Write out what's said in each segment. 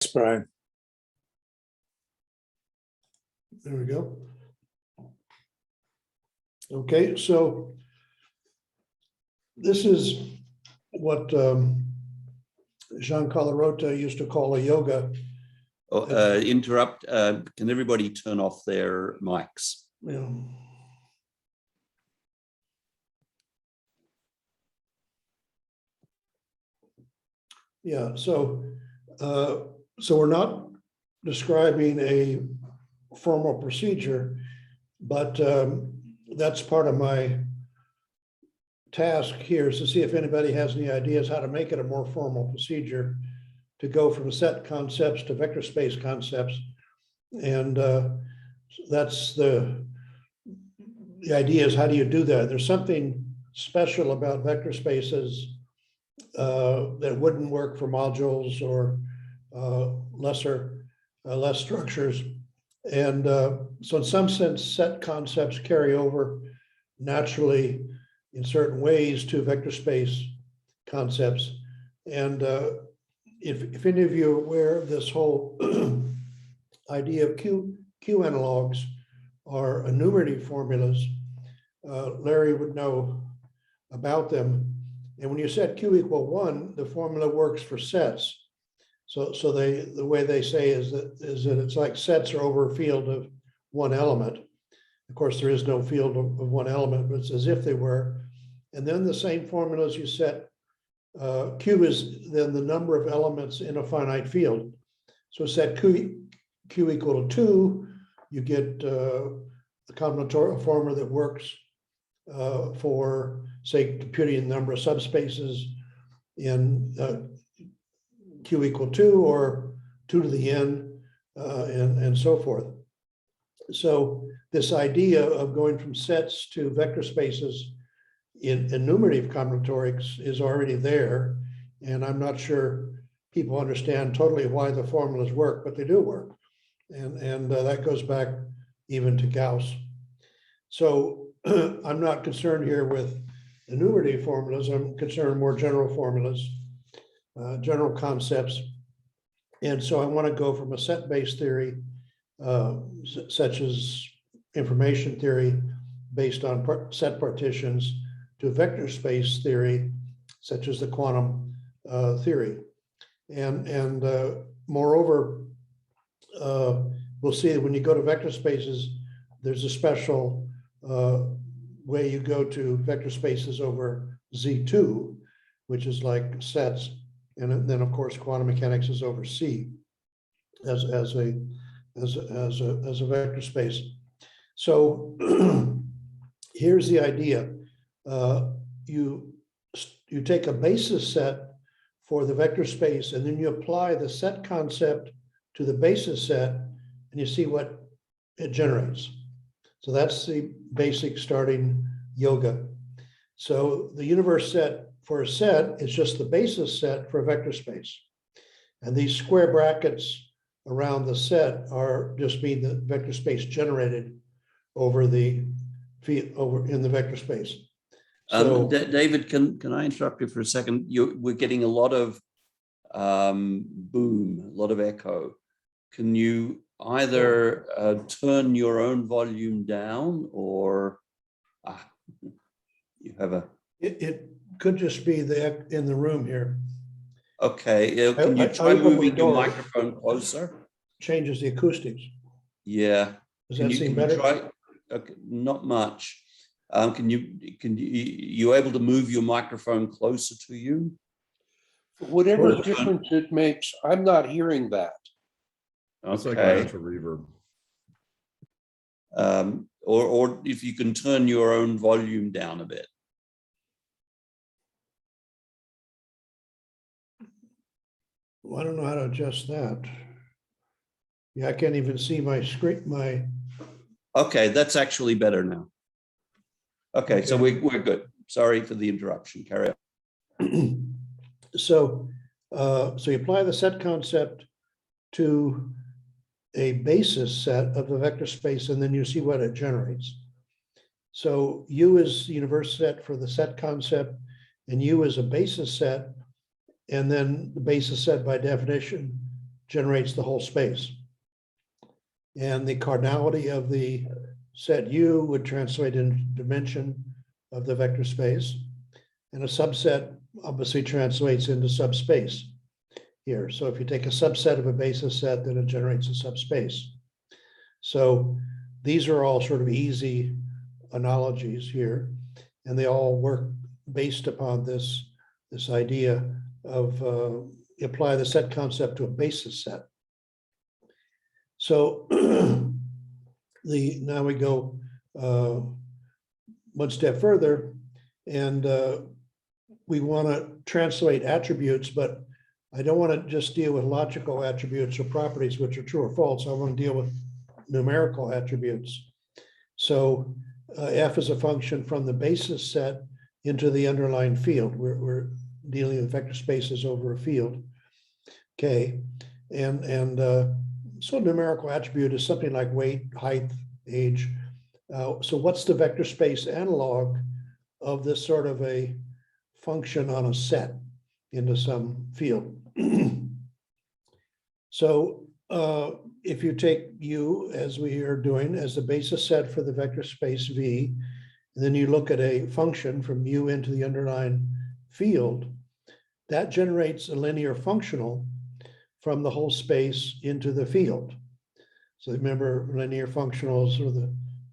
Brian. There we go. Okay, so this is what Jean Collarota used to call a yoga. Interrupt. Can everybody turn off their mics? Yeah. Yeah, so we're not describing a formal procedure, but that's part of my task here is to see if anybody has any ideas how to make it a more formal procedure to go from set concepts to vector space concepts. And that's the idea is how do you do that? There's something special about vector spaces that wouldn't work for modules or less structures. And so in some sense, set concepts carry over naturally in certain ways to vector space concepts. And if any of you are aware of this whole idea of Q analogs are enumerative formulas, Larry would know about them. And when you set Q equal 1, the formula works for sets. So the way they say is that it's like sets are over a field of one element. Of course, there is no field of one element, but it's as if they were. And then the same formulas you set, Q is then the number of elements in a finite field. So set Q equal to 2, you get the combinatorial formula that works for, say, computing the number of subspaces in Q equal 2 or 2 to the n and so forth. So this idea of going from sets to vector spaces in enumerative combinatorics is already there. And I'm not sure people understand totally why the formulas work, but they do work. And that goes back even to Gauss. So I'm not concerned here with enumerative formulas. I'm concerned with more general formulas, general concepts. And so I want to go from a set-based theory, such as information theory based on set partitions, to vector space theory, such as the quantum theory. And moreover, we'll see that when you go to vector spaces, there's a special way you go to vector spaces over Z2, which is like sets. And then of course, quantum mechanics is over C as a vector space. So here's the idea. You take a basis set for the vector space, and then you apply the set concept to the basis set, and you see what it generates. So that's the basic starting yoga. So the universe set for a set is just the basis set for a vector space. And these square brackets around the set are just being the vector space generated over in the vector space. So, David, can I interrupt you for a second? We're getting a lot of boom, a lot of echo. Can you either turn your own volume down, or you have a... It could just be in the room here. Okay, can you try moving your microphone closer? Changes the acoustics. Yeah. Does that seem better? Okay, not much. You able to move your microphone closer to you? Whatever difference it makes, I'm not hearing that. It's like a natural reverb. Or if you can turn your own volume down a bit. Well, I don't know how to adjust that. Yeah, I can't even see my screen. Okay, that's actually better now. Okay, so we're good. Sorry for the interruption. Carry on. So you apply the set concept to a basis set of the vector space, and then you see what it generates. So U is the universe set for the set concept, and U is a basis set, and then the basis set by definition generates the whole space. And the cardinality of the set U would translate into dimension of the vector space. And a subset obviously translates into subspace here. So if you take a subset of a basis set, then it generates a subspace. So these are all sort of easy analogies here, and they all work based upon this idea of apply the set concept to a basis set. So now we go one step further, and we want to translate attributes, but I don't want to just deal with logical attributes or properties which are true or false. I want to deal with numerical attributes. So f is a function from the basis set into the underlying field. We're dealing with vector spaces over a field. Okay, and so a numerical attribute is something like weight, height, age. So what's the vector space analog of this sort of a function on a set into some field? So if you take U, as we are doing, as the basis set for the vector space V, and then you look at a function from U into the underlying field, that generates a linear functional from the whole space into the field. So remember, linear functionals are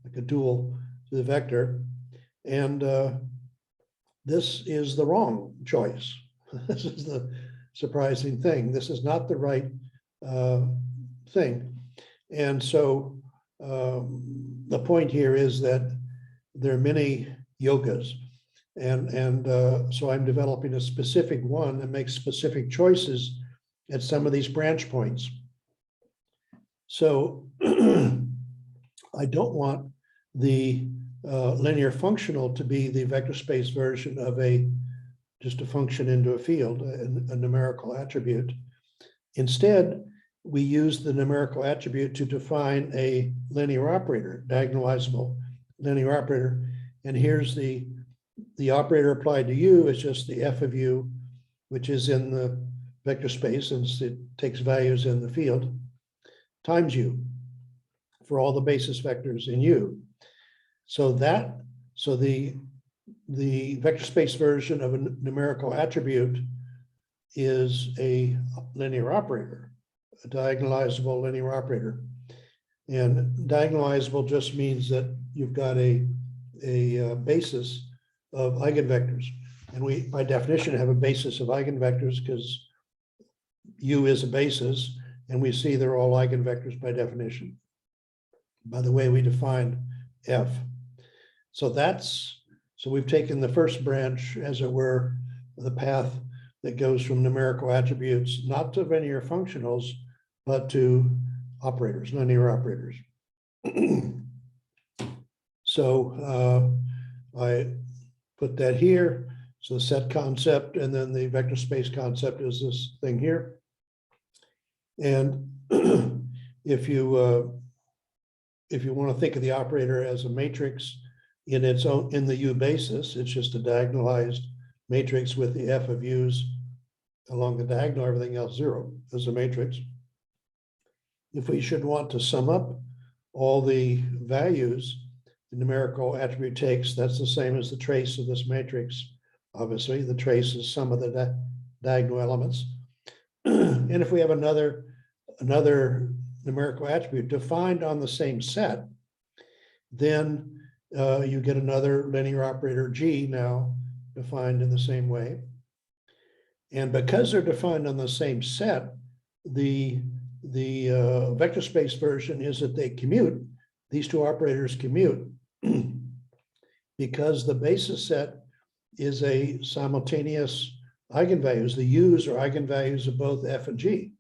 like a dual to the vector. And this is the wrong choice. This is the surprising thing. This is not the right thing. And so the point here is that there are many yogas. And so I'm developing a specific one that makes specific choices at some of these branch points. So I don't want the linear functional to be the vector space version of just a function into a field, a numerical attribute. Instead, we use the numerical attribute to define a linear operator, diagonalizable linear operator. And here's the operator applied to U is just the f of U, which is in the vector space, since it takes values in the field, times U for all the basis vectors in U. So the vector space version of a numerical attribute is a linear operator, a diagonalizable linear operator. And diagonalizable just means that you've got a basis of eigenvectors. And we, by definition, have a basis of eigenvectors because U is a basis, and we see they're all eigenvectors by definition, by the way we define F. So we've taken the first branch, as it were, the path that goes from numerical attributes, not to linear functionals, but to operators, linear operators. So I put that here. So the set concept and then the vector space concept is this thing here. And if you want to think of the operator as a matrix in its own, in the U basis, it's just a diagonalized matrix with the f of u's along the diagonal, everything else zero as a matrix. If we should want to sum up all the values the numerical attribute takes, that's the same as the trace of this matrix. Obviously, the trace is sum of the diagonal elements. And if we have another numerical attribute defined on the same set, then you get another linear operator G now defined in the same way. And because they're defined on the same set, the vector space version is that they commute. These two operators commute because the basis set is a simultaneous eigenvalues. The U's are eigenvalues of both F and G.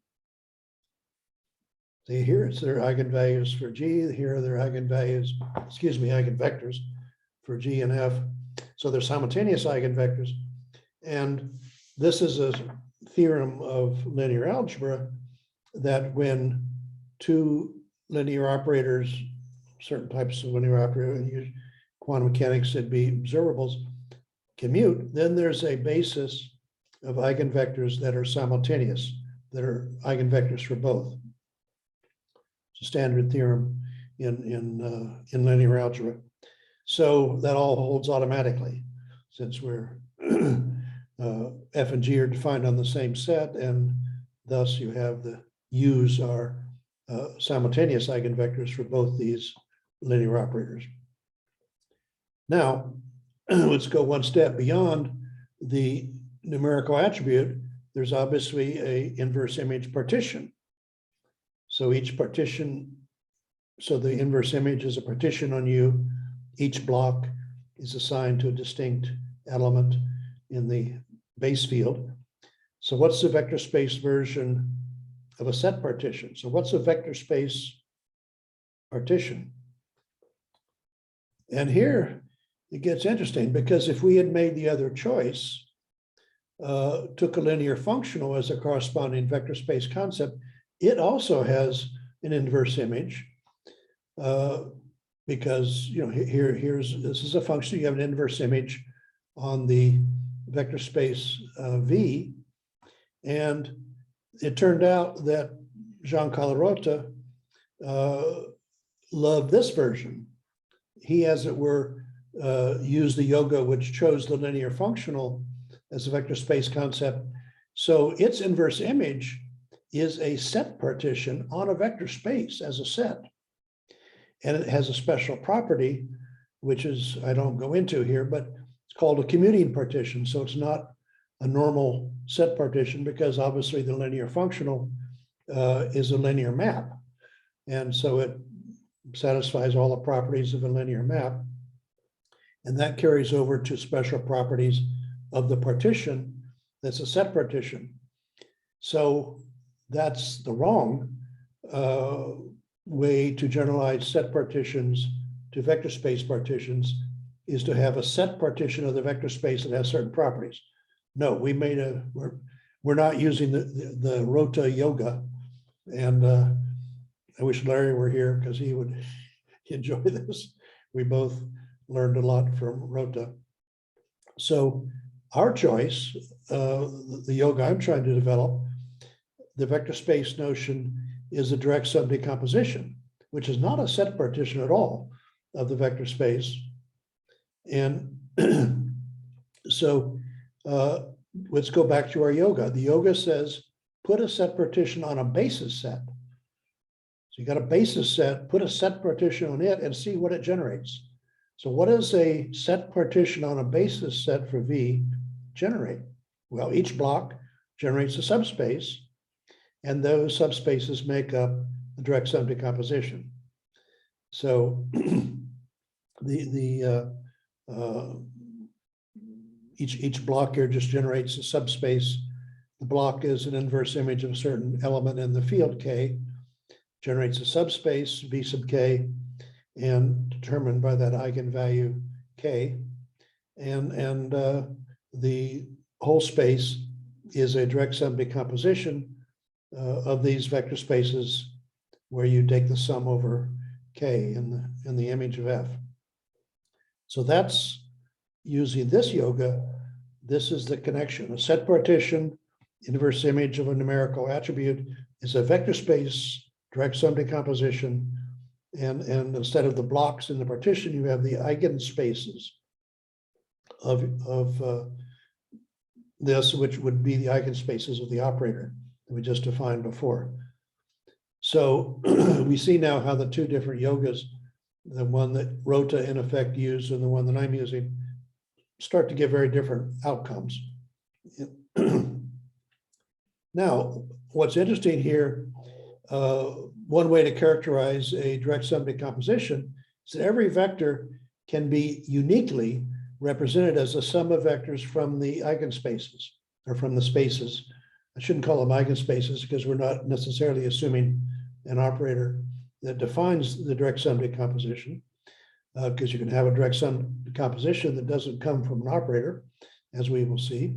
See here, it's their eigenvalues for G. Here are their eigenvalues, excuse me, eigenvectors for G and F. So they're simultaneous eigenvectors. And this is a theorem of linear algebra that when two linear operators, certain types of linear operator, in quantum mechanics, it'd be observables, commute, then there's a basis of eigenvectors that are simultaneous. that are eigenvectors for both. It's a standard theorem in linear algebra. So that all holds automatically, since we're F and G are defined on the same set, and thus you have the U's are simultaneous eigenvectors for both these linear operators. Now, let's go one step beyond the numerical attribute. There's obviously an inverse image partition. So each partition, so the inverse image is a partition on U. Each block is assigned to a distinct element in the base field. So what's the vector space version of a set partition? So what's a vector space partition? And here it gets interesting, because if we had made the other choice, took a linear functional as a corresponding vector space concept, it also has an inverse image, because this is a function. You have an inverse image on the vector space V, and it turned out that Jean Collarota loved this version. He, as it were, used the yoga which chose the linear functional as a vector space concept. So its inverse image is a set partition on a vector space as a set. And it has a special property, which is, I don't go into here, but it's called a commuting partition. So it's not a normal set partition, because obviously the linear functional is a linear map. And so it satisfies all the properties of a linear map. And that carries over to special properties of the partition that's a set partition. So that's the wrong way to generalize set partitions to vector space partitions, is to have a set partition of the vector space that has certain properties. No, we're not using the Rota yoga. And I wish Larry were here, because he would enjoy this. We both learned a lot from Rota. So our choice, the yoga I'm trying to develop, the vector space notion is a direct sum decomposition, which is not a set partition at all of the vector space. And so let's go back to our yoga. The yoga says, put a set partition on a basis set. So you got a basis set, put a set partition on it and see what it generates. So what does a set partition on a basis set for V generate? Well, each block generates a subspace, and those subspaces make up the direct sum decomposition. So each block here just generates a subspace. The block is an inverse image of a certain element in the field K, generates a subspace V sub K, and determined by that eigenvalue K. And the whole space is a direct sum decomposition of these vector spaces, where you take the sum over K in the image of F. So that's using this yoga. This is the connection. A set partition, inverse image of a numerical attribute, is a vector space direct sum decomposition. And instead of the blocks in the partition, you have the eigenspaces of this, which would be the eigenspaces of the operator that we just defined before. So we see now how the two different yogas, the one that Rota in effect used and the one that I'm using, start to give very different outcomes. Now, what's interesting here, one way to characterize a direct sum decomposition is that every vector can be uniquely represented as a sum of vectors from the eigenspaces, or from the spaces. I shouldn't call them eigenspaces, because we're not necessarily assuming an operator that defines the direct sum decomposition, because you can have a direct sum decomposition that doesn't come from an operator, as we will see.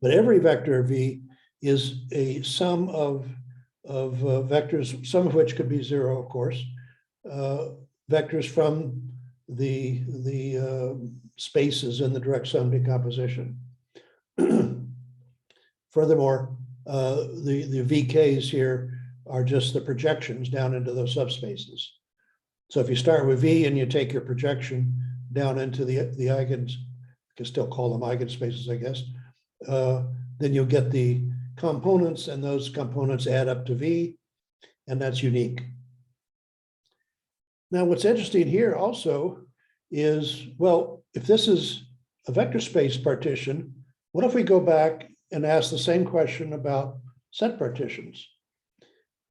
But every vector V is a sum of vectors, some of which could be zero, of course, vectors from the spaces in the direct sum decomposition. Furthermore, the VKs here are just the projections down into those subspaces. So if you start with V and you take your projection down into the eigens, you can still call them eigenspaces, I guess, then you'll get the components, and those components add up to V, and that's unique. Now, what's interesting here also is, well, if this is a vector space partition, what if we go back and ask the same question about set partitions?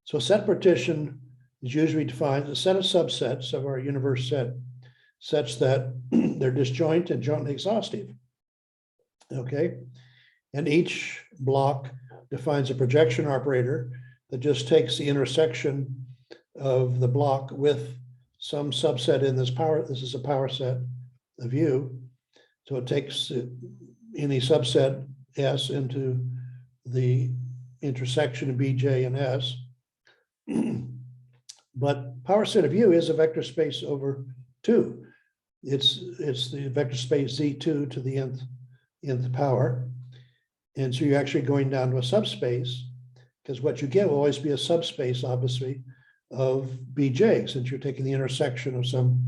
So a set partition is usually defined as a set of subsets of our universe set, such that they're disjoint and jointly exhaustive. Okay, and each block defines a projection operator that just takes the intersection of the block with some subset in this power. This is a power set of U. So it takes any subset S into the intersection of BJ and S. But power set of U is a vector space over 2. It's the vector space Z2 to the nth power. And so you're actually going down to a subspace, because what you get will always be a subspace, obviously, of BJ, since you're taking the intersection of some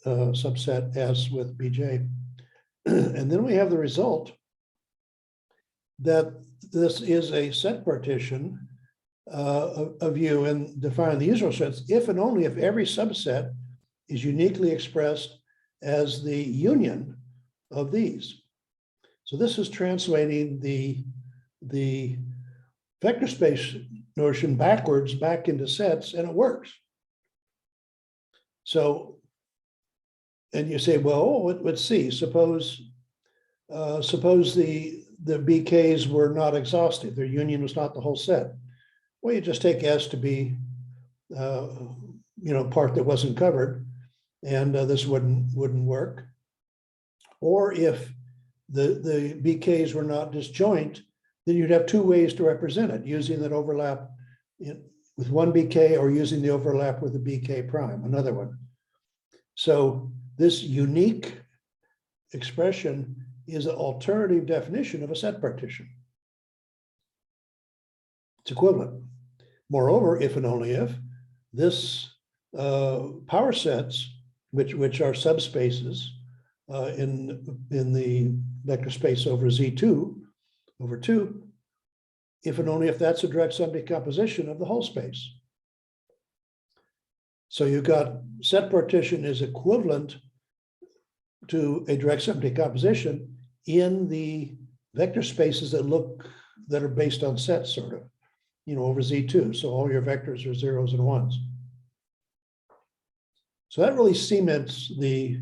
subset S with BJ. And then we have the result that this is a set partition of U, and define the usual sense if and only if every subset is uniquely expressed as the union of these. So this is translating the vector space notion backwards back into sets, and it works. So, and you say, well, let's see, suppose the BKs were not exhaustive, their union was not the whole set. Well, you just take S to be, part that wasn't covered, and this wouldn't work. Or if the BKs were not disjoint, then you'd have 2 ways to represent it, using that overlap with one BK or using the overlap with the BK prime, another one. So this unique expression is an alternative definition of a set partition. It's equivalent. Moreover, if and only if this power sets, which are subspaces in the vector space over Z2 over 2, if and only if that's a direct sum decomposition of the whole space. So you've got set partition is equivalent to a direct sum decomposition in the vector spaces that are based on sets, sort of, over Z2. So all your vectors are 0s and 1s. So that really cements the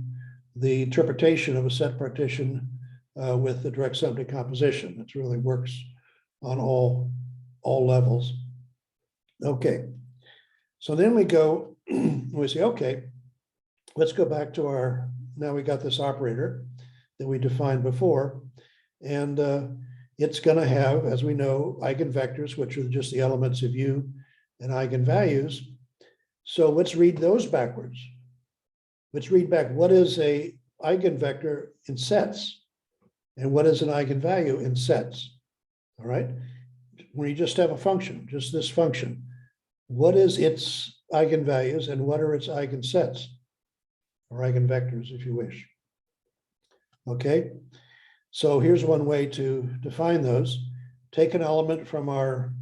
interpretation of a set partition with the direct sum decomposition. It really works on all levels. Okay, so then we go, we say, okay, let's go back to now we got this operator that we defined before, and it's going to have, as we know, eigenvectors, which are just the elements of U, and eigenvalues. So let's read those backwards. Let's read back what is a eigenvector in sets and what is an eigenvalue in sets. All right, when you just have a function, just this function, what is its eigenvalues and what are its eigensets or eigenvectors, if you wish? Okay, so here's one way to define those. Take an element from our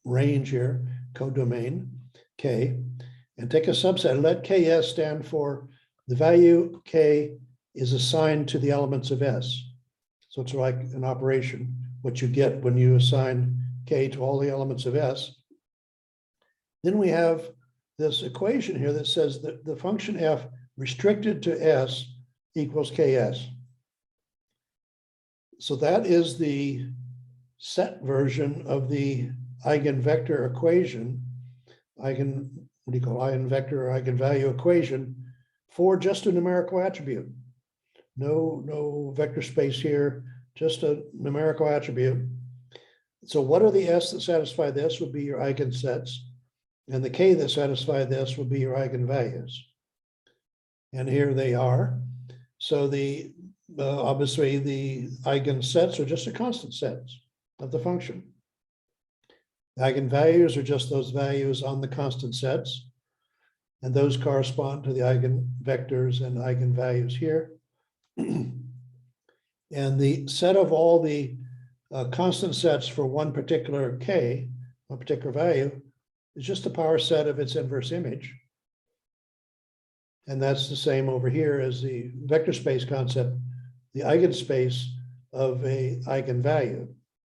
range here, codomain K, and take a subset. Let Ks stand for the value K is assigned to the elements of S. So it's like an operation, what you get when you assign K to all the elements of S. Then we have this equation here that says that the function f restricted to S equals Ks. So that is the set version of the eigenvector equation, eigenvector or eigenvalue equation for just a numerical attribute. No vector space here, just a numerical attribute. So what are the S that satisfy this would be your eigensets, and the K that satisfy this would be your eigenvalues. And here they are. So obviously the eigensets are just the constant sets. of the function. Eigenvalues are just those values on the constant sets, and those correspond to the eigenvectors and eigenvalues here. And the set of all the constant sets for one particular k, one particular value, is just the power set of its inverse image. And that's the same over here as the vector space concept. The eigenspace of a eigenvalue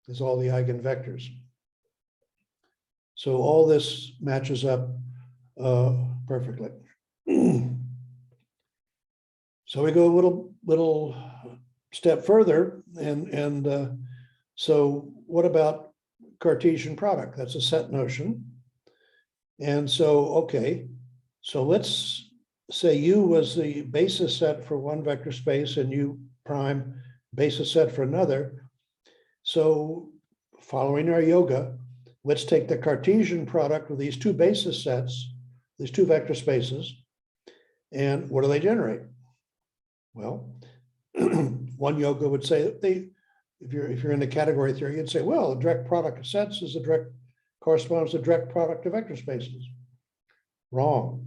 is all the eigenvectors. So all this matches up perfectly. So we go a little step further, and so what about Cartesian product? That's a set notion. And so, okay, so let's say U was the basis set for one vector space and U prime basis set for another. So following our yoga, let's take the Cartesian product with these two basis sets, these two vector spaces, and what do they generate? Well, one yoga would say that if you're in the category theory, you'd say, well, the direct product of sets is corresponds to the direct product of vector spaces. Wrong.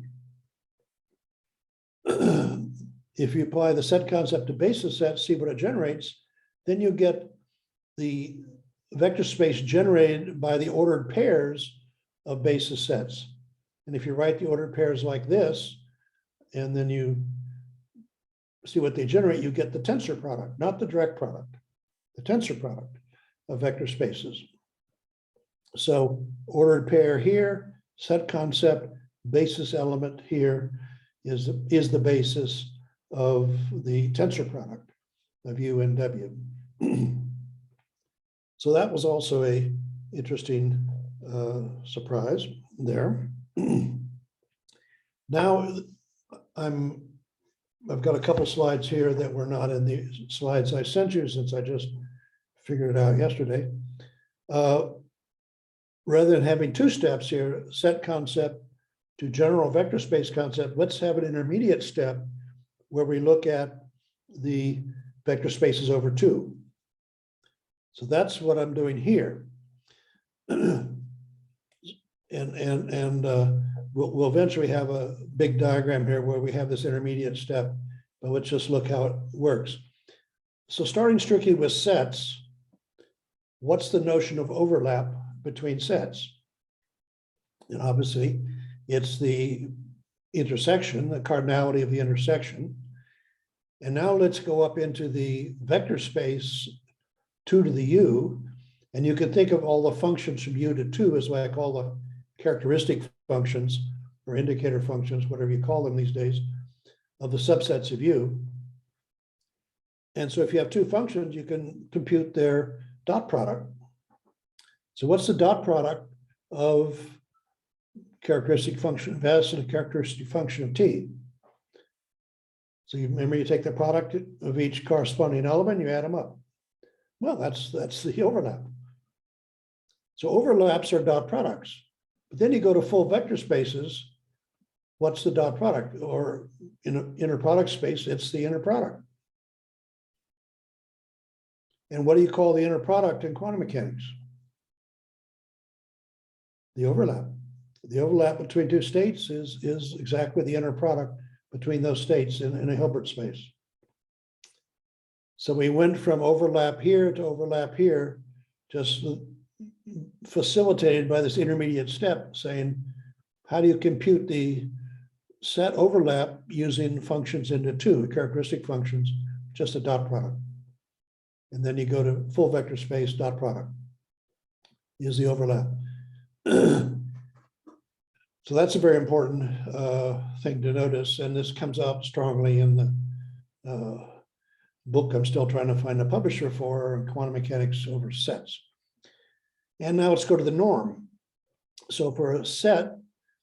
If you apply the set concept to basis sets, see what it generates, then you get the vector space generated by the ordered pairs of basis sets. And if you write the ordered pairs like this, and then you see what they generate, you get the tensor product, not the direct product, the tensor product of vector spaces. So ordered pair here, set concept, basis element here is the basis of the tensor product of U and W. So that was also a interesting surprise there. Now I've got a couple slides here that were not in the slides I sent you, since I just figured it out yesterday. Rather than having two steps here, set concept to general vector space concept, let's have an intermediate step where we look at the vector spaces over two. So that's what I'm doing here. We'll eventually have a big diagram here where we have this intermediate step, but let's just look how it works. So starting strictly with sets, what's the notion of overlap between sets? And obviously, it's the intersection, the cardinality of the intersection. And now let's go up into the vector space 2 to the U, and you can think of all the functions from U to 2 as like all the characteristic functions or indicator functions, whatever you call them these days, of the subsets of U. And so if you have two functions, you can compute their dot product. So what's the dot product of characteristic function of S and a characteristic function of T? So you remember, you take the product of each corresponding element, you add them up. Well, that's the overlap. So overlaps are dot products. But then you go to full vector spaces, what's the dot product? Or in an inner product space, it's the inner product. And what do you call the inner product in quantum mechanics? The overlap. The overlap between two states is exactly the inner product between those states in a Hilbert space. So we went from overlap here to overlap here, just facilitated by this intermediate step, saying, how do you compute the set overlap using functions into two characteristic functions, just a dot product? And then you go to full vector space, dot product is the overlap. So that's a very important thing to notice. And this comes out strongly in the book I'm still trying to find a publisher for, Quantum Mechanics Over Sets. And now let's go to the norm. So for a set,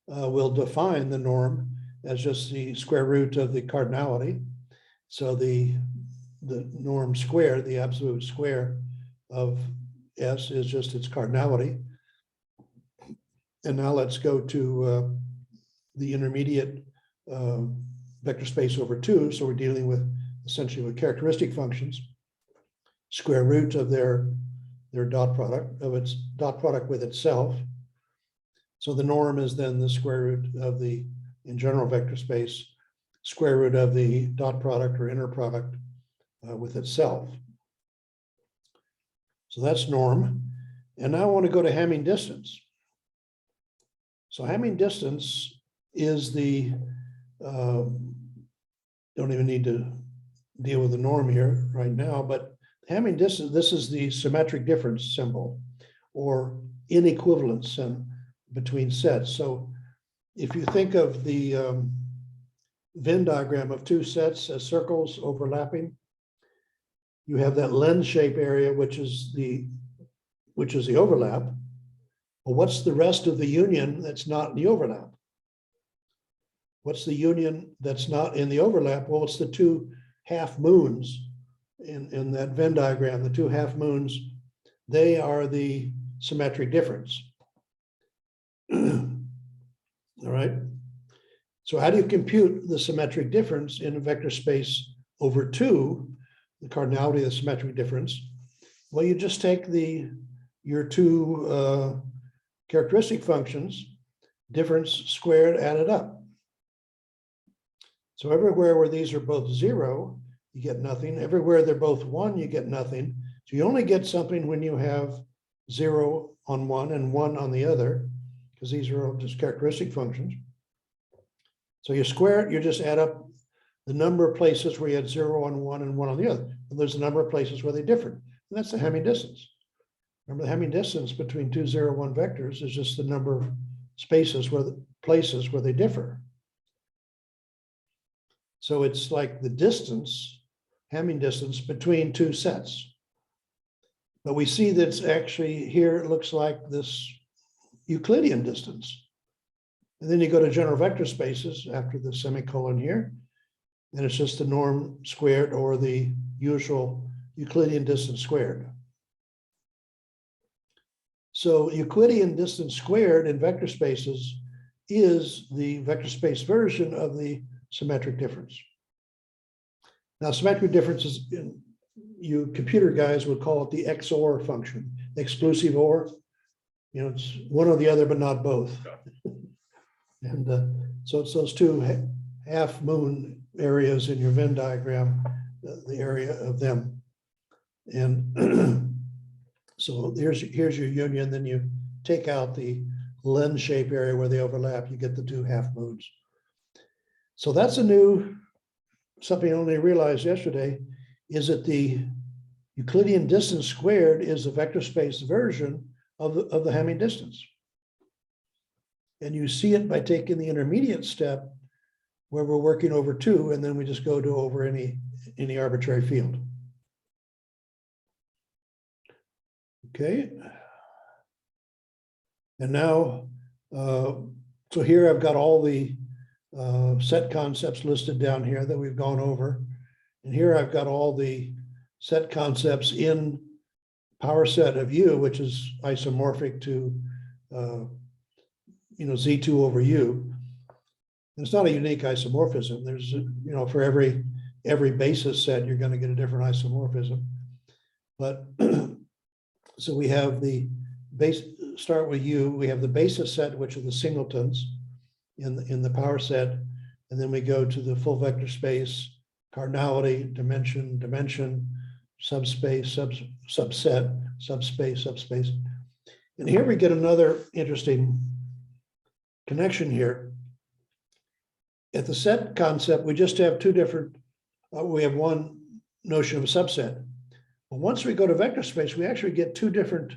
we'll define the norm as just the square root of the cardinality. So the norm square, the absolute square of S, is just its cardinality. And now let's go to the intermediate vector space over two. So we're dealing with essentially with characteristic functions, square root of their their dot product of its dot product with itself. So the norm is then the square root of the, in general vector space, square root of the dot product or inner product with itself. So that's norm. And now I want to go to Hamming distance. So Hamming distance is the, don't even need to deal with the norm here right now, but Hamming distance, this is the symmetric difference symbol or inequivalence between sets. So if you think of the Venn diagram of two sets as circles overlapping, you have that lens shape area, which is the overlap. Well, what's the rest of the union that's not in the overlap? What's the union that's not in the overlap? Well, it's the two half moons in that Venn diagram, the two half moons, they are the symmetric difference. All right. So how do you compute the symmetric difference in a vector space over 2, the cardinality of the symmetric difference? Well, you just take your two characteristic functions, difference squared added up. So everywhere where these are both 0, you get nothing. Everywhere they're both 1, you get nothing. So you only get something when you have 0 on one and 1 on the other, because these are all just characteristic functions. So you square it, you just add up the number of places where you had 0 on one and 1 on the other. And there's a number of places where they differ. And that's the Hamming distance. Remember, the Hamming distance between two 0, 1 vectors is just the number of spaces where the places where they differ. So it's like the distance, Hamming distance between two sets. But we see that it's actually here, it looks like this Euclidean distance. And then you go to general vector spaces after the semicolon here, and it's just the norm squared or the usual Euclidean distance squared. So Euclidean distance squared in vector spaces is the vector space version of the symmetric difference. Now, symmetric difference is, you computer guys would call it the XOR function, exclusive OR. You know, it's one or the other, but not both. And so it's those two half moon areas in your Venn diagram, the area of them. And so here's your union, then you take out the lens shape area where they overlap, you get the two half moons. So that's a new, something I only realized yesterday, is that the Euclidean distance squared is the vector space version of the Hamming distance. And you see it by taking the intermediate step where we're working over 2, and then we just go to over any arbitrary field. Okay. And now, so here I've got all the set concepts listed down here that we've gone over. And here I've got all the set concepts in power set of U, which is isomorphic to Z2 over U. And it's not a unique isomorphism. There's, for every basis set, you're going to get a different isomorphism. But so we have the base, start with U, we have the basis set, which are the singletons in the power set. And then we go to the full vector space, cardinality, dimension, subspace, subset, subspace. And here we get another interesting connection here. At the set concept, we just have two different, we have one notion of a subset. But once we go to vector space, we actually get two different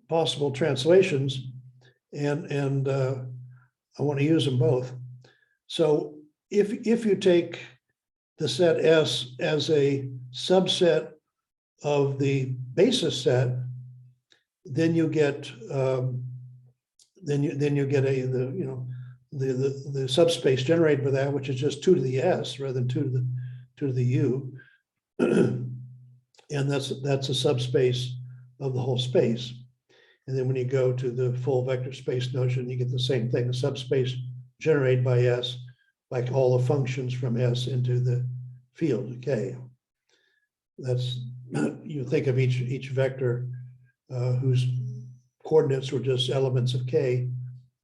possible translations, and I want to use them both. So if you take the set S as a subset of the basis set, then you get the subspace generated by that, which is just 2 to the S rather than 2 to the U, and that's a subspace of the whole space. And then when you go to the full vector space notion, you get the same thing, the subspace generated by S, like all the functions from S into the field K. That's you think of each vector whose coordinates were just elements of K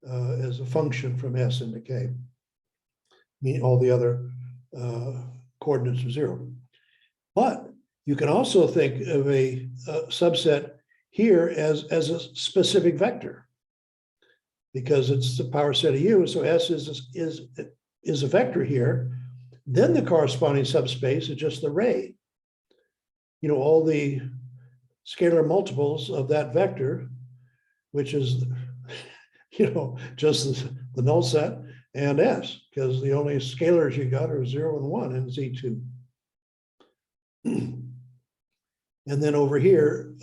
as a function from S into K. Meaning all the other coordinates are 0. But you can also think of a subset here as a specific vector, because it's the power set of U. So S is a vector here. Then the corresponding subspace is just the ray. You know, all the scalar multiples of that vector, which is, you know, just the null set and S, because the only scalars you got are 0 and 1 in Z2. And then over here,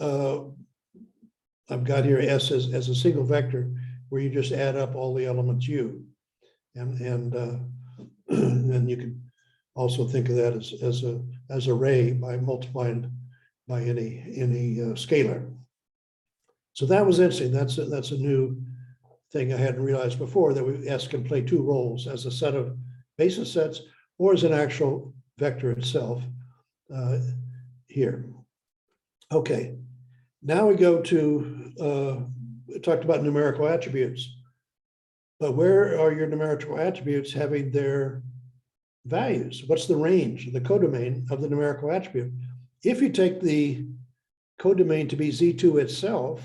I've got here S as a single vector where you just add up all the elements U. And then you can also think of that as a ray by multiplying by any scalar. So that was interesting. That's a new thing I hadn't realized before, that S can play two roles, as a set of basis sets or as an actual vector itself here. Okay, now we go to, we talked about numerical attributes, but where are your numerical attributes having their values? What's the range, the codomain of the numerical attribute? If you take the codomain to be Z2 itself,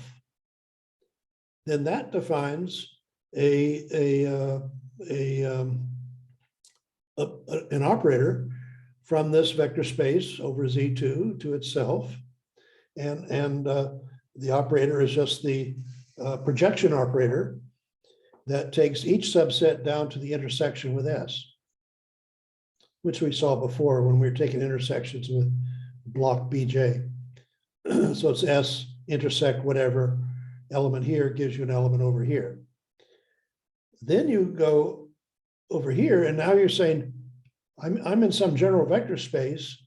then that defines an operator from this vector space over Z2 to itself. And the operator is just the projection operator that takes each subset down to the intersection with S, which we saw before when we were taking intersections with block BJ. So it's S intersect whatever element here gives you an element over here. Then you go over here, and now you're saying, I'm in some general vector space,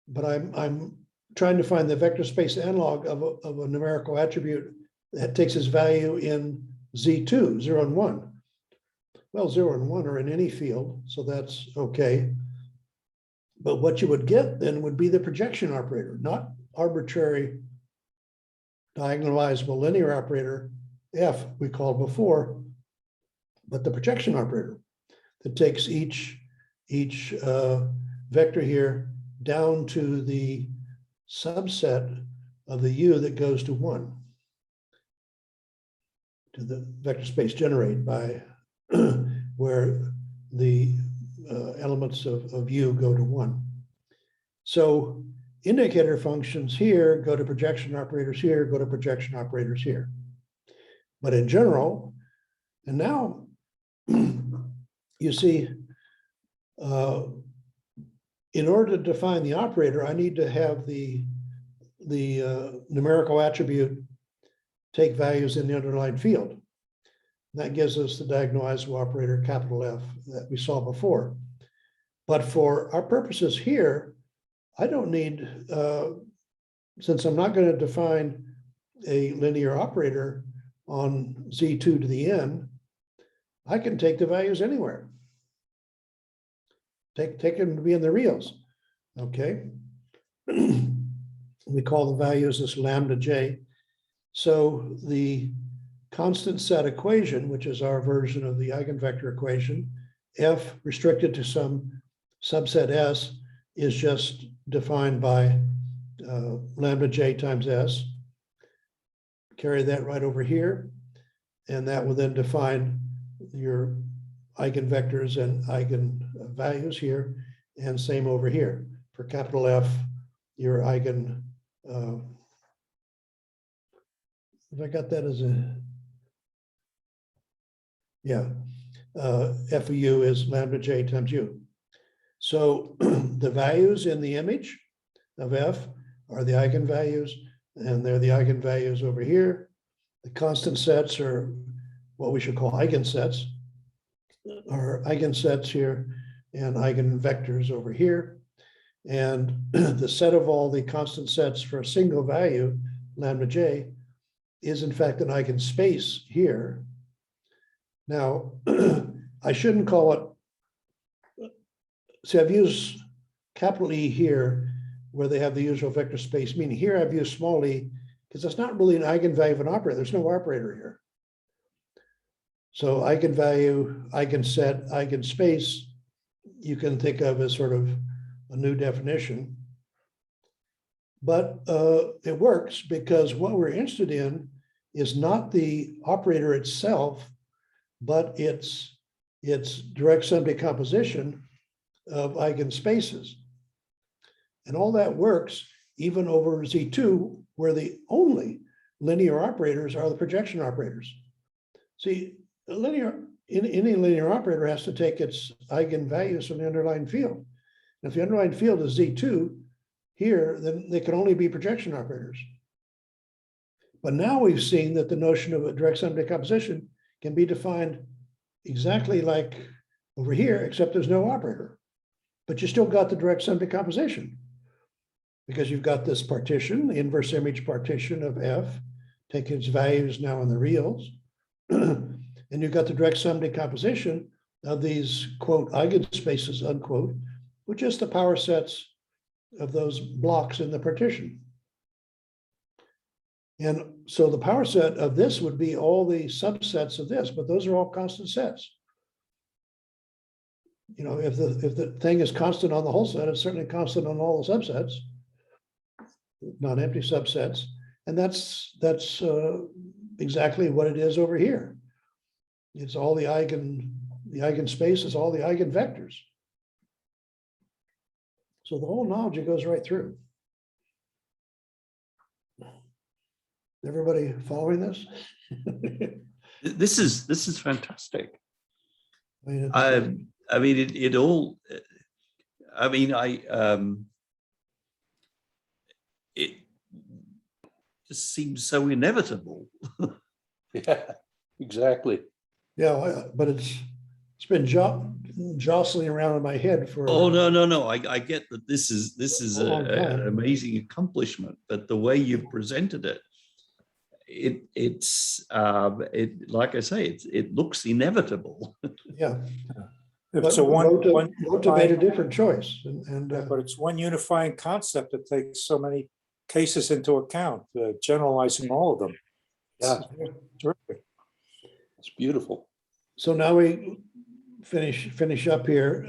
but I'm trying to find the vector space analog of a numerical attribute that takes its value in Z2, 0 and 1. Well, 0 and 1 are in any field, so that's okay. But what you would get then would be the projection operator, not arbitrary diagonalizable linear operator, F, we called before, but the projection operator that takes each vector here down to the subset of the U that goes to 1, to the vector space generated by where the elements of U go to 1. So indicator functions here go to projection operators here, go to projection operators here. But in general, and now you see, in order to define the operator, I need to have the numerical attribute take values in the underlying field. And that gives us the diagonalizable operator, capital F, that we saw before. But for our purposes here, I don't need, since I'm not going to define a linear operator on Z2 to the N, I can take the values anywhere. Take them to be in the reals, okay? We call the values this lambda J. So the constant set equation, which is our version of the eigenvector equation, F restricted to some subset S, is just defined by lambda J times S. Carry that right over here, and that will then define your eigenvectors and eigenvalues here, and same over here. For capital F, your eigen, if I got that as a, yeah, F of U is lambda J times U. So the values in the image of F are the eigenvalues, and they're the eigenvalues over here. The constant sets are what we should call eigensets, or eigensets here, and eigenvectors over here. And the set of all the constant sets for a single value, lambda J, is in fact an eigenspace here. Now, I shouldn't call it, see, I've used capital E here where they have the usual vector space, meaning here I've used small e because it's not really an eigenvalue of an operator. There's no operator here. So eigenvalue, eigenset, eigenspace, you can think of as sort of a new definition. But it works because what we're interested in is not the operator itself, but its direct sum decomposition of eigenspaces. And all that works even over Z2, where the only linear operators are the projection operators. See, any linear operator has to take its eigenvalues from the underlying field. And if the underlying field is Z2 here, then they can only be projection operators. But now we've seen that the notion of a direct sum decomposition can be defined exactly like over here, except there's no operator. But you still got the direct sum decomposition because you've got this partition, the inverse image partition of F, take its values now in the reals. And you've got the direct sum decomposition of these, quote, eigenspaces, unquote, which is the power sets of those blocks in the partition. And so the power set of this would be all the subsets of this, but those are all constant sets. You know, if the thing is constant on the whole set, it's certainly constant on all the subsets, non-empty subsets. And that's exactly what it is over here. It's all the eigenspace is all the eigenvectors. So the whole knowledge, it goes right through. Everybody following this? This is fantastic. I mean, I mean, it all. I mean, it just seems so inevitable. Yeah, exactly. yeah, but it's been jostling around in my head for. Oh no! I get that this is A long time. an amazing accomplishment, but the way you've presented it, it's like I say, it looks inevitable. Yeah. It's a one Rota made a different choice, and but it's one unifying concept that takes so many cases into account, generalizing all of them. Yeah, Terrific. it's beautiful. so now we finish up here.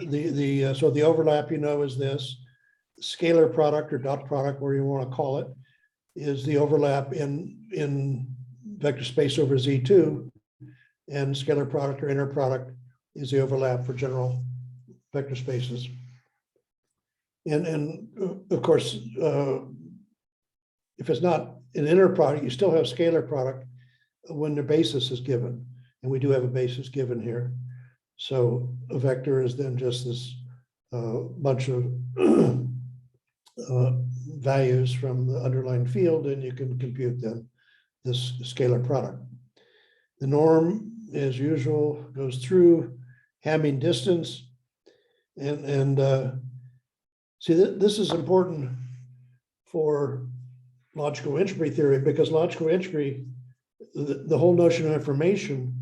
So the overlap, you know, is this scalar product or dot product, where you want to call it, is the overlap in vector space over Z2, and scalar product or inner product is the overlap for general vector spaces. And of course, if it's not an inner product, you still have scalar product when the basis is given. And we do have a basis given here. So a vector is then just this bunch of values from the underlying field, and you can compute then this scalar product. The norm, as usual, goes through Hamming distance. And see, this is important for logical entropy theory, because logical entropy, the whole notion of information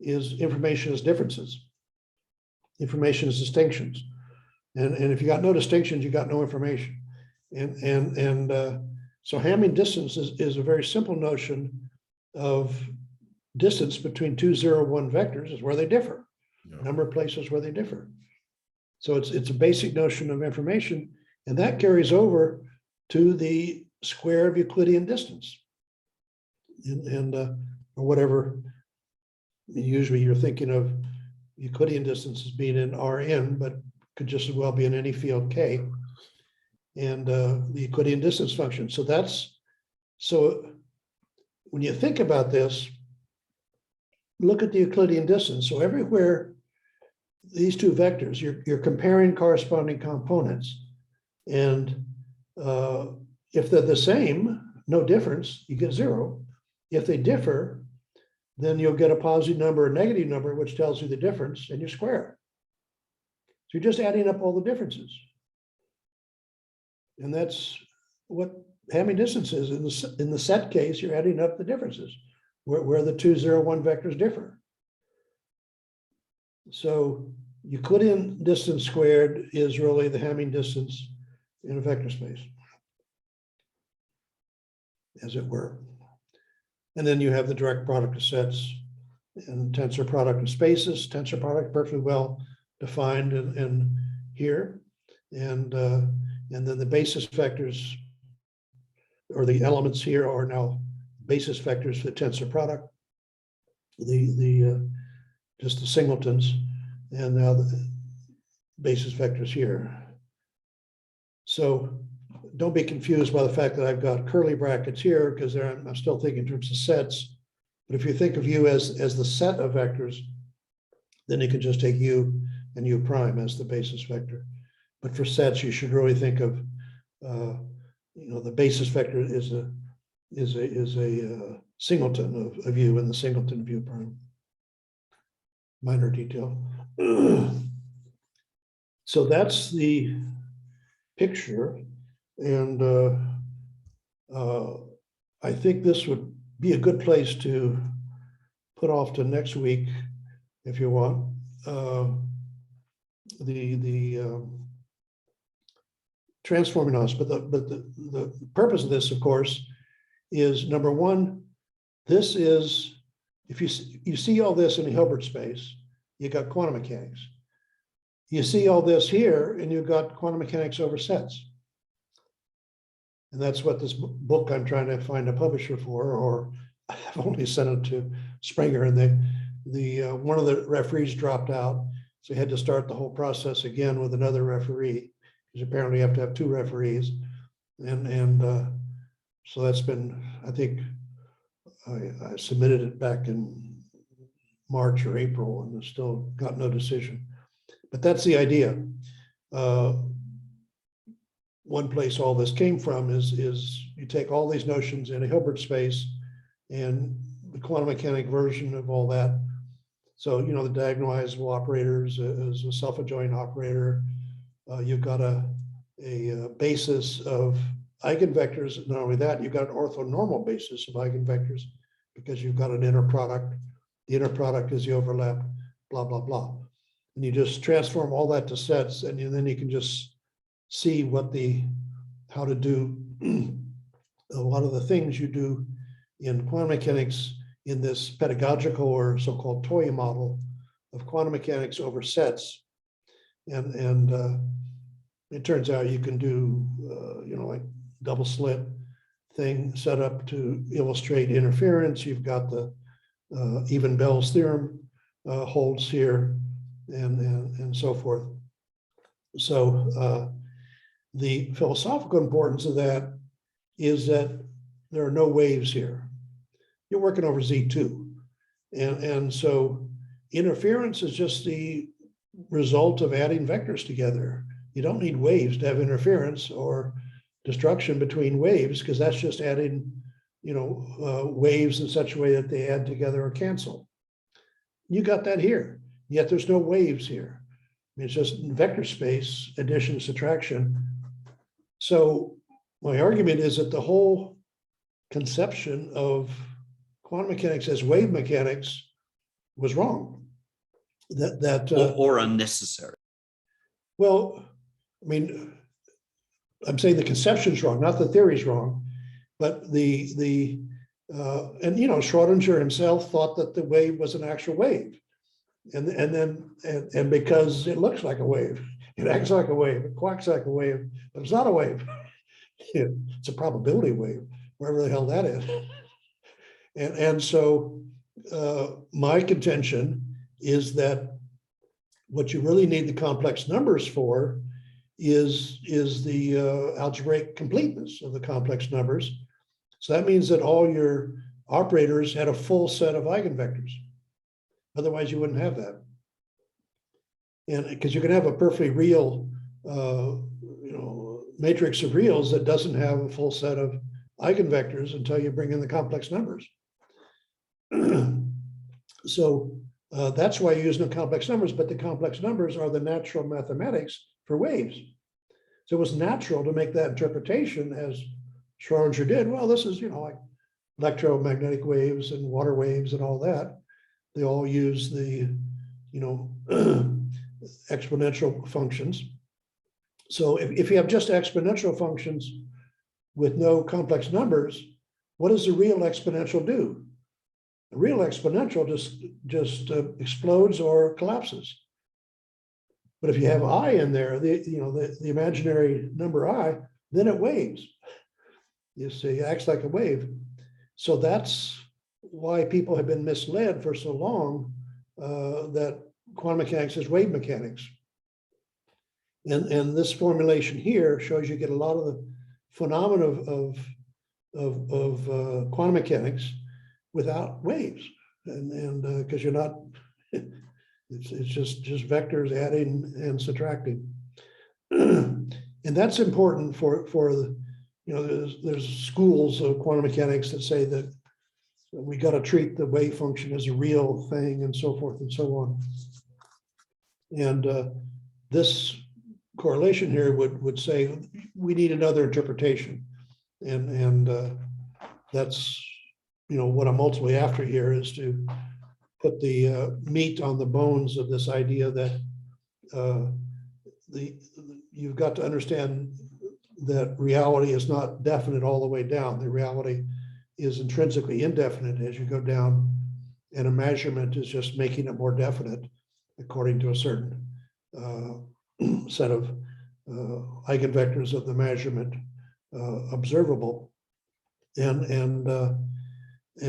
is differences. Information is distinctions. And if you got no distinctions, you got no information. So Hamming distance is a very simple notion of distance between 2, 0, 1 vectors is where they differ. Yeah. Number of places where they differ. So it's a basic notion of information, and that carries over to the square of Euclidean distance. Or whatever, usually you're thinking of Euclidean distance as being in Rn, but could just as well be in any field K. And the Euclidean distance function. So when you think about this, look at the Euclidean distance. So everywhere these two vectors, you're comparing corresponding components. And if they're the same, no difference, you get 0. If they differ, then you'll get a positive number or negative number, which tells you the difference, and you square. So you're just adding up all the differences. And that's what Hamming distance is. In the set case, you're adding up the differences, where the 2, 0, 1 vectors differ. So Euclidean distance squared is really the Hamming distance in a vector space. as it were. And then you have the direct product of sets and tensor product of spaces, tensor product perfectly well defined in here. And then the basis vectors, or the elements here, are now basis vectors for the tensor product, just the singletons, and now the basis vectors here. So don't be confused by the fact that I've got curly brackets here, because I'm still thinking in terms of sets. But if you think of U as the set of vectors, then you can just take U and U prime as the basis vector. But for sets, you should really think of the basis vector is a singleton of U and the singleton of U prime. Minor detail. So that's the picture, and I think this would be a good place to put off to next week, if you want. The transforming us, but the purpose of this, of course, is number one. This is, if you see all this in the Hilbert space, you got quantum mechanics. You see all this here, and you've got quantum mechanics over sets. And that's what this book I'm trying to find a publisher for, or I've only sent it to Springer, and the one of the referees dropped out, so he had to start the whole process again with another referee, because apparently you have to have 2 referees, and so that's been, I think I submitted it back in March or April, and still got no decision. But that's the idea. One place all this came from is you take all these notions in a Hilbert space and the quantum mechanic version of all that. So, the diagonalizable operators is a self-adjoint operator. You've got a basis of eigenvectors. Not only that, you've got an orthonormal basis of eigenvectors, because you've got an inner product. The inner product is the overlap, blah, blah, blah. And you just transform all that to sets, and then you can just see how to do a lot of the things you do in quantum mechanics in this pedagogical or so-called toy model of quantum mechanics over sets. And it turns out you can do, like double slit thing set up to illustrate interference. You've got the even Bell's theorem holds here, and so forth. So the philosophical importance of that is that there are no waves here. You're working over Z2. And so interference is just the result of adding vectors together. You don't need waves to have interference or destruction between waves, because that's just adding, waves in such a way that they add together or cancel. You got that here, yet there's no waves here. It's just vector space, addition, subtraction. So my argument is that the whole conception of quantum mechanics as wave mechanics was wrong. Or unnecessary. Well, I'm saying the conception's wrong, not the theory's wrong, but and Schrodinger himself thought that the wave was an actual wave, and because it looks like a wave, it acts like a wave, it quacks like a wave, but it's not a wave. It's a probability wave, wherever the hell that is. And so my contention is that what you really need the complex numbers for is the algebraic completeness of the complex numbers. So that means that all your operators had a full set of eigenvectors. Otherwise, you wouldn't have that. And because you can have a perfectly real, matrix of reals that doesn't have a full set of eigenvectors until you bring in the complex numbers. So that's why you use no complex numbers, but the complex numbers are the natural mathematics for waves. So it was natural to make that interpretation as Schrodinger did. Well, this is, like electromagnetic waves and water waves and all that. They all use the, exponential functions. So if you have just exponential functions with no complex numbers, what does the real exponential do? The real exponential just explodes or collapses. But if you have I in there, the imaginary number I, then it waves. You see, it acts like a wave. So that's why people have been misled for so long that quantum mechanics is wave mechanics. And this formulation here shows you get a lot of the phenomena of quantum mechanics without waves, and because you're not, it's just vectors adding and subtracting, and that's important for the, there's schools of quantum mechanics that say that we got to treat the wave function as a real thing and so forth and so on. And this correlation here would say we need another interpretation, and that's what I'm ultimately after here is to put the meat on the bones of this idea that you've got to understand that reality is not definite all the way down. The reality is intrinsically indefinite as you go down, and a measurement is just making it more definite according to a certain set of eigenvectors of the measurement observable, and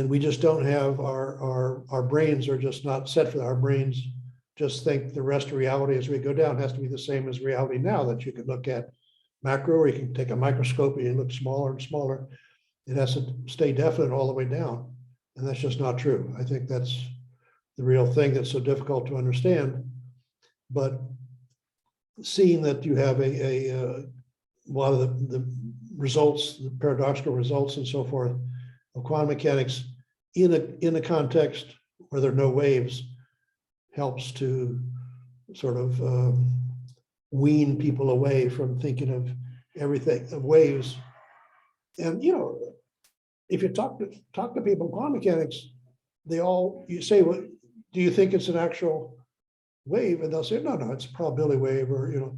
we just don't have our brains are just not set for that. Our brains just think the rest of reality as we go down has to be the same as reality now, that you can look at macro, or you can take a microscope and look smaller and smaller. It has to stay definite all the way down, and that's just not true. I think that's the real thing that's so difficult to understand. But seeing that you have a lot of the results, the paradoxical results and so forth of quantum mechanics in a context where there are no waves helps to sort of wean people away from thinking of everything of waves. And if you talk to people in quantum mechanics, you say, well, do you think it's an actual wave? And they'll say, no, it's a probability wave, or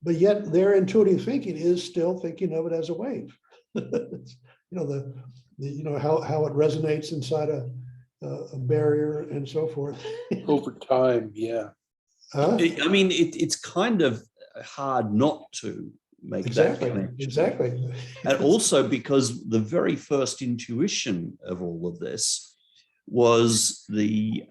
but yet their intuitive thinking is still thinking of it as a wave. How it resonates inside a barrier and so forth. Over time, yeah. I mean, it's kind of hard not to make that connection. Exactly. And also because the very first intuition of all of this was the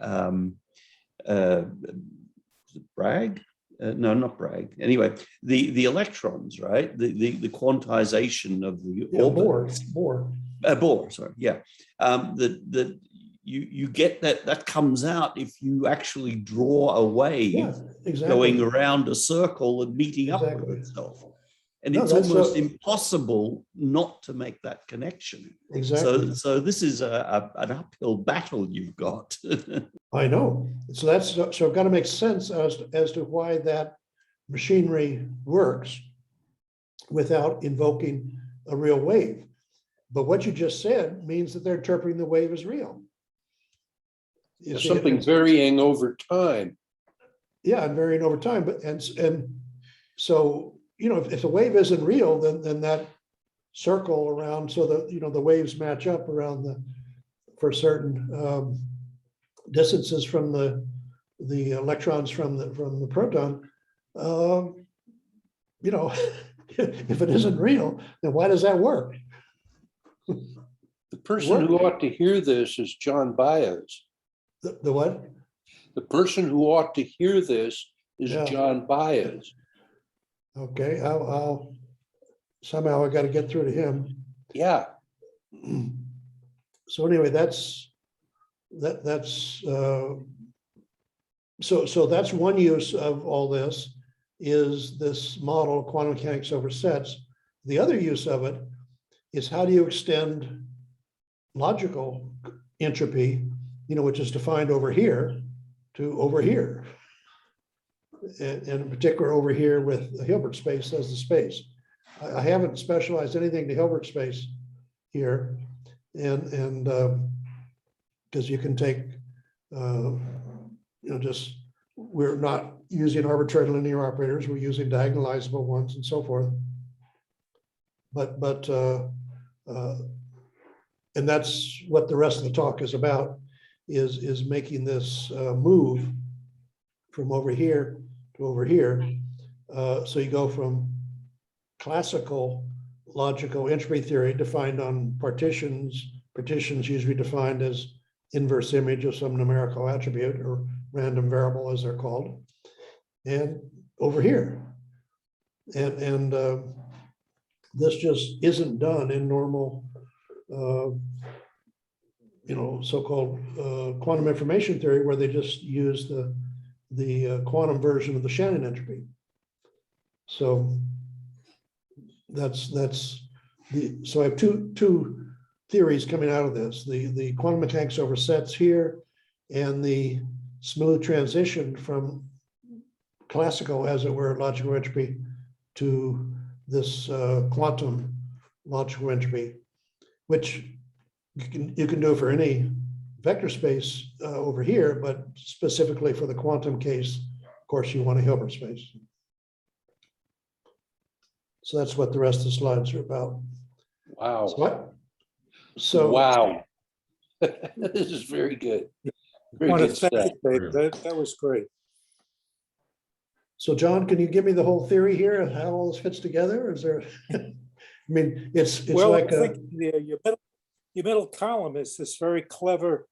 Bragg? No, not Bragg. Anyway, the electrons, right? The quantization of the orbits. Bohr, sorry, yeah. That you get that comes out if you actually draw a wave going around a circle and meeting up with itself. And it's almost impossible not to make that connection. Exactly. So this is an uphill battle you've got. I know. So I've got to make sense as to why that machinery works without invoking a real wave. But what you just said means that they're interpreting the wave as real. Something varying over time. Yeah, and varying over time. But and so if the wave isn't real, then that circle around, so that the waves match up around for certain distances from the electrons from the proton. If it isn't real, then why does that work? The person who ought to hear this is John Baez. The what? The person who ought to hear this is John Baez. Okay, I'll somehow I got to get through to him. Yeah. So anyway, so that's one use of all this, is this model of quantum mechanics over sets. The other use of it is how do you extend logical entropy, which is defined over here, to over here, and in particular over here with the Hilbert space as the space. I haven't specialized anything to Hilbert space here, and because you can take, just, we're not using arbitrary linear operators, we're using diagonalizable ones and so forth. But And that's what the rest of the talk is about, is making this move from over here to over here. So you go from classical logical entropy theory defined on partitions usually defined as inverse image of some numerical attribute or random variable as they're called, and over here. And this just isn't done in normal, so-called quantum information theory, where they just use the quantum version of the Shannon entropy. So so I have two theories coming out of this: the quantum mechanics over sets here, and the smooth transition from classical, as it were, logical entropy to this quantum logical entropy, which you can do for any vector space over here, but specifically for the quantum case, of course, you want a Hilbert space. So that's what the rest of the slides are about. Wow. So Wow. This is very good. Very Want to good thank stuff. you, Dave. That was great. So John, can you give me the whole theory here of how all this fits together? Is there, I mean, it's Well, like I think your middle column is this very clever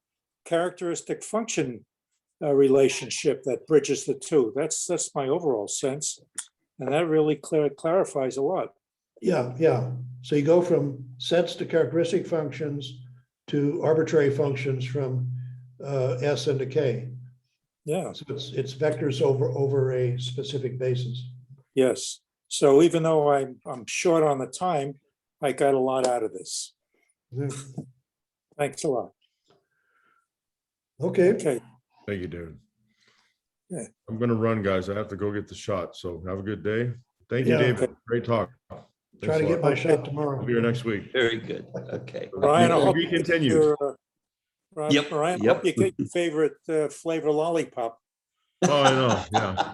characteristic function relationship that bridges the two. That's my overall sense, and that really clarifies a lot. yeah. So you go from sets to characteristic functions to arbitrary functions from S into K. Yeah. So it's vectors over a specific basis. Yes. So even though I'm short on the time, I got a lot out of this. Yeah. Thanks a lot. Okay. Okay. Thank you, David. Yeah. I'm gonna run, guys. I have to go get the shot. So have a good day. Thank you, Yeah. David. Great talk. Try to Thanks a get lot. my shot I'll tomorrow. be here next week. Very good. Okay. Ryan, I To hope be you get continued. your, Ryan, Yep, Ryan, I yep. hope you get your favorite flavor lollipop. Oh, I know. Yeah.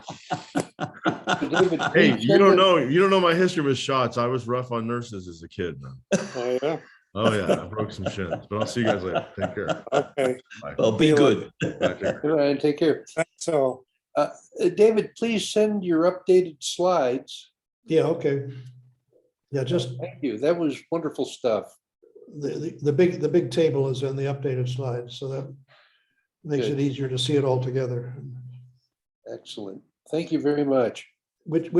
David, Hey, please you send don't us- know. You don't know my history with shots. I was rough on nurses as a kid, man. Oh, yeah. Oh yeah, I broke some shins. But I'll see you guys later. Take care. Okay. Bye. Well, be See you good. Bye, take care. Ryan, take care. Thanks all. David, please send your updated slides. Yeah, okay. Yeah, just Thank you. That was wonderful stuff. the big table is in the updated slides, so that makes Good. it easier to see it all together. Excellent. Thank you very much. Which